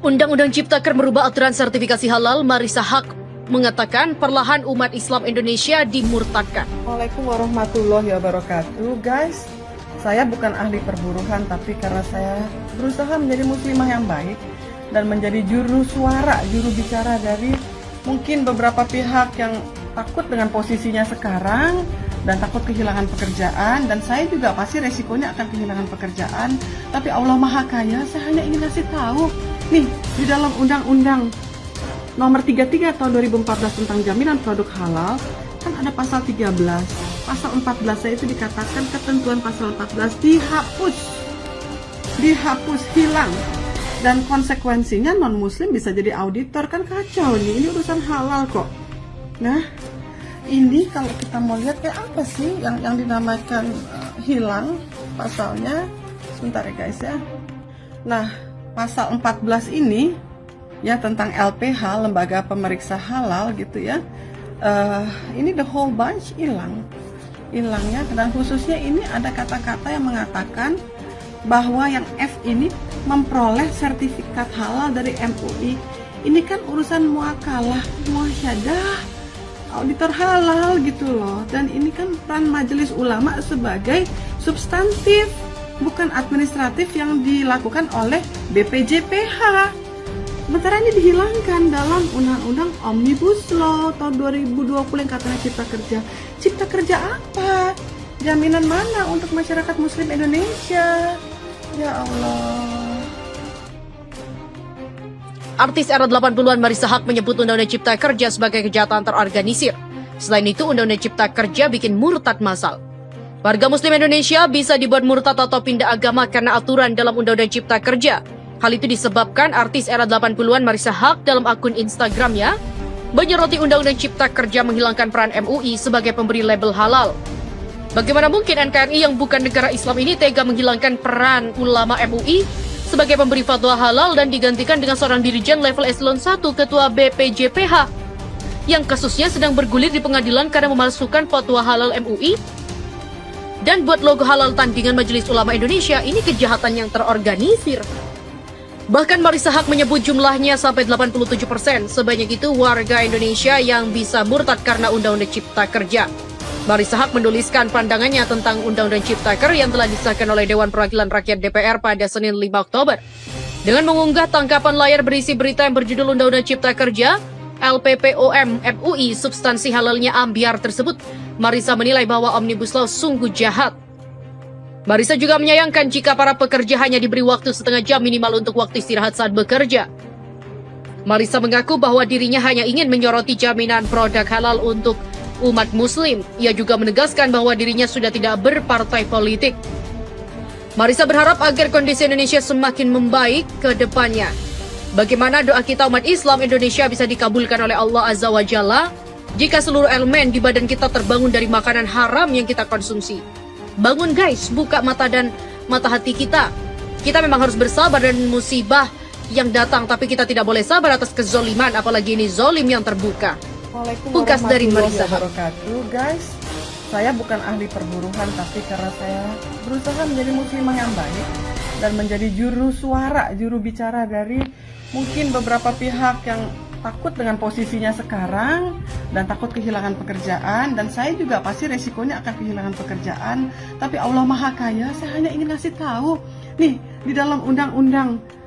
Undang-Undang Ciptaker merubah aturan sertifikasi halal. Marissa Haque mengatakan perlahan umat Islam Indonesia dimurtadkan. Assalamualaikum warahmatullahi wabarakatuh. Guys, saya bukan ahli perburuhan, tapi karena saya berusaha menjadi muslimah yang baik dan menjadi juru suara, juru bicara dari mungkin beberapa pihak yang takut dengan posisinya sekarang dan takut kehilangan pekerjaan, dan saya juga pasti resikonya akan kehilangan pekerjaan. Tapi Allah Maha Kaya, saya hanya ingin kasih tahu nih, di dalam Undang-Undang Nomor 33 tahun 2014 tentang jaminan produk halal, kan ada pasal 13. Pasal 14 itu dikatakan ketentuan pasal 14 dihapus, hilang. Dan konsekuensinya non-muslim bisa jadi auditor, kan kacau nih, ini urusan halal kok. Nah, ini kalau kita mau lihat kayak apa sih yang dinamakan hilang pasalnya. Sebentar ya guys ya. Nah, pasal 14 ini ya tentang LPH, lembaga pemeriksa halal gitu ya. Ini the whole bunch hilangnya, dan khususnya ini ada kata-kata yang mengatakan bahwa yang F ini memperoleh sertifikat halal dari MUI. Ini kan urusan muakalah, muasyadah, auditor halal gitu loh. Dan ini kan peran majelis ulama sebagai substantif, bukan administratif yang dilakukan oleh BPJPH. Sementara ini dihilangkan dalam Undang-Undang Omnibus Law tahun 2020 yang katanya Cipta Kerja. Cipta Kerja apa? Jaminan mana untuk masyarakat Muslim Indonesia? Ya Allah. Artis era 80-an Marissa Haque menyebut Undang-Undang Cipta Kerja sebagai kejahatan terorganisir. Selain itu, Undang-Undang Cipta Kerja bikin murtad massal. Warga Muslim Indonesia bisa dibuat murtad atau pindah agama karena aturan dalam Undang-Undang Cipta Kerja. Hal itu disebabkan artis era 80-an Marissa Haque dalam akun Instagramnya menyoroti Undang-Undang Cipta Kerja menghilangkan peran MUI sebagai pemberi label halal. Bagaimana mungkin NKRI yang bukan negara Islam ini tega menghilangkan peran ulama MUI sebagai pemberi fatwa halal dan digantikan dengan seorang dirijen level eselon 1 ketua BPJPH yang kasusnya sedang bergulir di pengadilan karena memalsukan fatwa halal MUI dan buat logo halal tandingan Majelis Ulama Indonesia. Ini kejahatan yang terorganisir. Bahkan Marissa Haque menyebut jumlahnya sampai 87%. Sebanyak itu warga Indonesia yang bisa murtad karena Undang-Undang Cipta Kerja. Marissa Haque menuliskan pandangannya tentang Undang-Undang Ciptaker yang telah disahkan oleh Dewan Perwakilan Rakyat DPR pada Senin 5 Oktober. Dengan mengunggah tangkapan layar berisi berita yang berjudul Undang-Undang Cipta Kerja, LPPOM MUI substansi halalnya ambiar tersebut, Marissa menilai bahwa Omnibus Law sungguh jahat. Marissa juga menyayangkan jika para pekerja hanya diberi waktu setengah jam minimal untuk waktu istirahat saat bekerja. Marissa mengaku bahwa dirinya hanya ingin menyoroti jaminan produk halal untuk umat muslim. Ia juga menegaskan bahwa dirinya sudah tidak berpartai politik. Marissa berharap agar kondisi Indonesia semakin membaik ke depannya. Bagaimana doa kita umat Islam Indonesia bisa dikabulkan oleh Allah Azza wa Jalla jika seluruh elemen di badan kita terbangun dari makanan haram yang kita konsumsi. Bangun guys, buka mata dan mata hati kita. Kita memang harus bersabar dan musibah yang datang, tapi kita tidak boleh sabar atas kezoliman, apalagi ini zolim yang terbuka. Pungkas dari Marissa Haque. Guys, saya bukan ahli perburuhan, tapi karena saya berusaha menjadi muslimah yang baik dan menjadi juru suara, juru bicara dari mungkin beberapa pihak yang takut dengan posisinya sekarang dan takut kehilangan pekerjaan, dan saya juga pasti resikonya akan kehilangan pekerjaan. Tapi Allah Maha Kaya, saya hanya ingin kasih tahu nih, di dalam Undang-Undang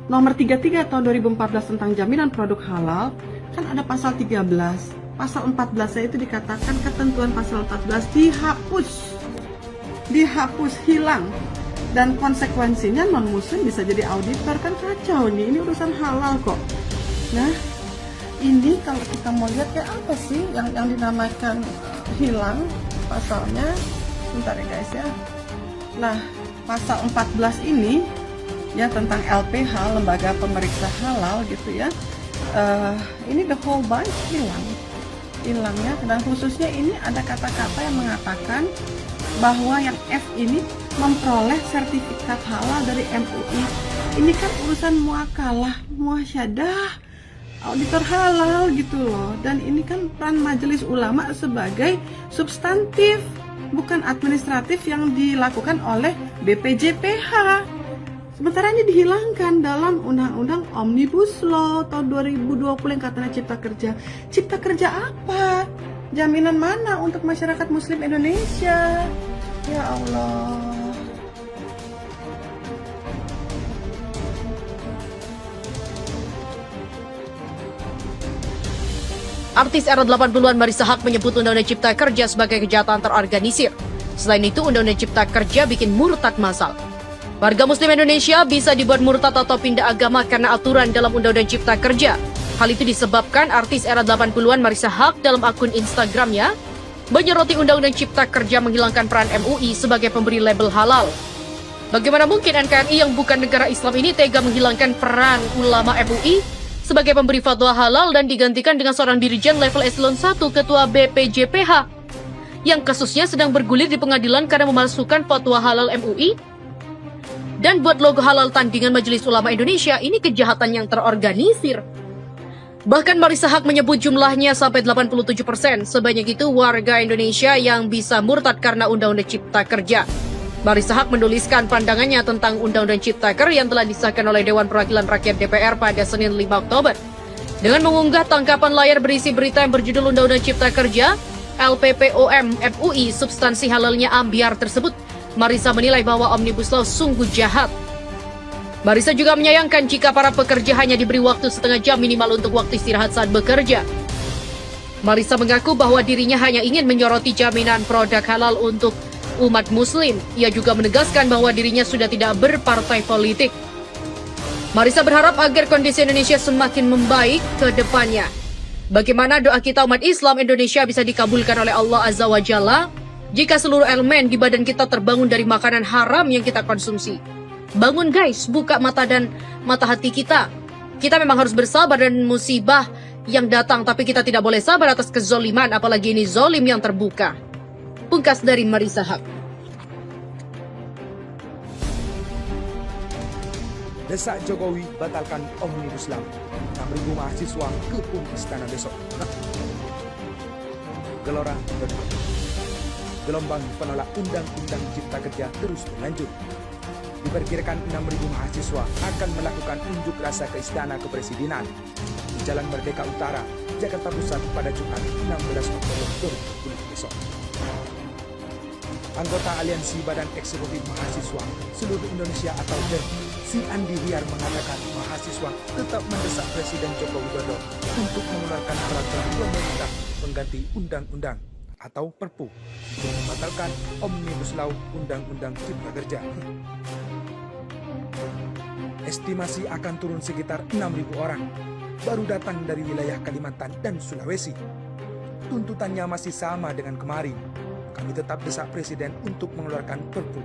Nomor 33 tahun 2014 tentang jaminan produk halal, kan ada pasal 13. Pasal 14 itu dikatakan ketentuan pasal 14 dihapus, hilang. Dan konsekuensinya non-muslim bisa jadi auditor, kan kacau nih, ini urusan halal kok. Nah, ini kalau kita mau lihat kayak apa sih yang dinamakan hilang pasalnya. Sebentar ya guys ya. Nah, pasal 14 ini ya tentang LPH, lembaga pemeriksa halal gitu ya. Ini the whole bunch hilangnya, dan khususnya ini ada kata-kata yang mengatakan bahwa yang F ini memperoleh sertifikat halal dari MUI. Ini kan urusan muakalah, muasyadah, auditor halal gitu loh. Dan ini kan peran majelis ulama sebagai substantif, bukan administratif yang dilakukan oleh BPJPH. Sementara ini dihilangkan dalam Undang-Undang Omnibus Law tahun 2020 yang katanya Cipta Kerja. Cipta Kerja apa? Jaminan mana untuk masyarakat Muslim Indonesia? Ya Allah. Artis era 80-an Marissa Haque menyebut Undang-Undang Cipta Kerja sebagai kejahatan terorganisir. Selain itu, Undang-Undang Cipta Kerja bikin murtad massal. Warga Muslim Indonesia bisa dibuat murtad atau pindah agama karena aturan dalam Undang-Undang Cipta Kerja. Hal itu disebabkan artis era 80-an Marissa Haque dalam akun Instagramnya menyoroti Undang-Undang Cipta Kerja menghilangkan peran MUI sebagai pemberi label halal. Bagaimana mungkin NKRI yang bukan negara Islam ini tega menghilangkan peran ulama MUI sebagai pemberi fatwa halal dan digantikan dengan seorang dirijen level eselon 1 ketua BPJPH yang kasusnya sedang bergulir di pengadilan karena memalsukan fatwa halal MUI dan buat logo halal tandingan Majelis Ulama Indonesia. Ini kejahatan yang terorganisir. Bahkan Marissa Haque menyebut jumlahnya sampai 87%. Sebanyak itu warga Indonesia yang bisa murtad karena Undang-Undang Cipta Kerja. Marissa Haque menuliskan pandangannya tentang Undang-Undang Cipta Kerja yang telah disahkan oleh Dewan Perwakilan Rakyat DPR pada Senin 5 Oktober. Dengan mengunggah tangkapan layar berisi berita yang berjudul Undang-Undang Cipta Kerja, LPPOM MUI substansi halalnya ambiar tersebut, Marissa menilai bahwa Omnibus Law sungguh jahat. Marissa juga menyayangkan jika para pekerja hanya diberi waktu setengah jam minimal untuk waktu istirahat saat bekerja. Marissa mengaku bahwa dirinya hanya ingin menyoroti jaminan produk halal untuk umat muslim. Ia juga menegaskan bahwa dirinya sudah tidak berpartai politik. Marissa berharap agar kondisi Indonesia semakin membaik ke depannya. Bagaimana doa kita umat Islam Indonesia bisa dikabulkan oleh Allah Azza wa Jalla jika seluruh elemen di badan kita terbangun dari makanan haram yang kita konsumsi. Bangun guys, buka mata dan mata hati kita. Kita memang harus bersabar dan musibah yang datang, tapi kita tidak boleh sabar atas kezoliman, apalagi ini zolim yang terbuka. Pungkas dari Marissa Haque. Desak Jokowi batalkan Omnibus Law. 6.000 mahasiswa kepung istana besok. Gelora gelombang penolak Undang-Undang Cipta Kerja terus berlanjut. Diperkirakan 6.000 mahasiswa akan melakukan unjuk rasa ke Istana Kepresidenan di Jalan Merdeka Utara, Jakarta Pusat pada Jumat 16 Oktober 2020 besok. Anggota Aliansi Badan Eksekutif Mahasiswa Seluruh Indonesia atau BEM, si Andi Hiar mengatakan mahasiswa tetap mendesak Presiden Joko Widodo untuk mengeluarkan peraturan pemerintah pengganti undang-undang atau Perpu untuk membatalkan Omnibus Law Undang-Undang Cipta Kerja. Estimasi akan turun sekitar 6.000 orang, baru datang dari wilayah Kalimantan dan Sulawesi. Tuntutannya masih sama dengan kemarin. Kami tetap desak Presiden untuk mengeluarkan Perpu,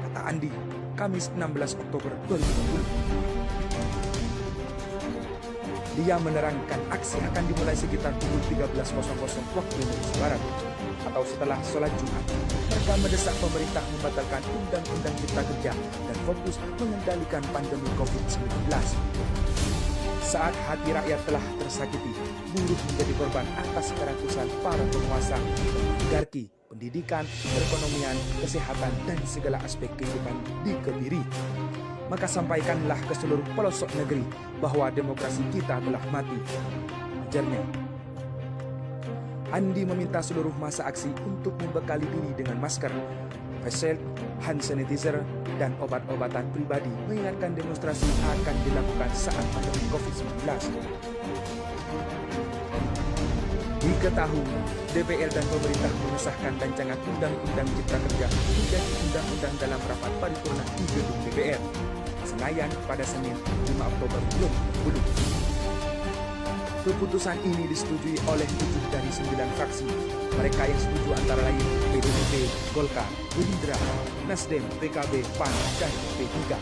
kata Andi, Kamis 16 Oktober 2020. Dia menerangkan aksi akan dimulai sekitar pukul 13.00 waktu Indonesia Barat atau setelah sholat Jumat. Mereka mendesak pemerintah membatalkan Undang-Undang Cipta Kerja dan fokus mengendalikan pandemi COVID-19. Saat hati rakyat telah tersakiti, buruh menjadi korban atas kerakusan para penguasa, oligarki, pendidikan, perekonomian, kesehatan, dan segala aspek kehidupan dikebiri. Maka sampaikanlah ke seluruh pelosok negeri bahwa demokrasi kita telah mati, ujarnya. Andi meminta seluruh massa aksi untuk membekali diri dengan masker, face shield, hand sanitizer, dan obat-obatan pribadi, mengingatkan demonstrasi akan dilakukan saat pandemi COVID-19. Diketahui, DPR dan pemerintah mengesahkan rancangan Undang-Undang Cipta Kerja menjadi undang-undang dalam rapat paripurna di gedung DPR, Senayan pada Senin 5 Oktober 2020. Keputusan ini disetujui oleh 7 dari 9 fraksi. Mereka yang setuju antara lain PDIP, Golkar, Gerindra, Nasdem, PKB, PAN, dan P3.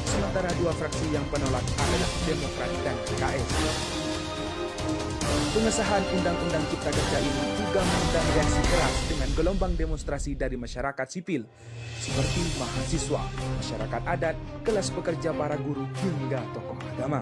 Sementara 2 fraksi yang penolak adalah Demokrat dan PKS. Pengesahan Undang-Undang Cipta Kerja ini juga mengundang reaksi keras dengan gelombang demonstrasi dari masyarakat sipil, seperti mahasiswa, masyarakat adat, kelas pekerja para guru, hingga tokoh agama.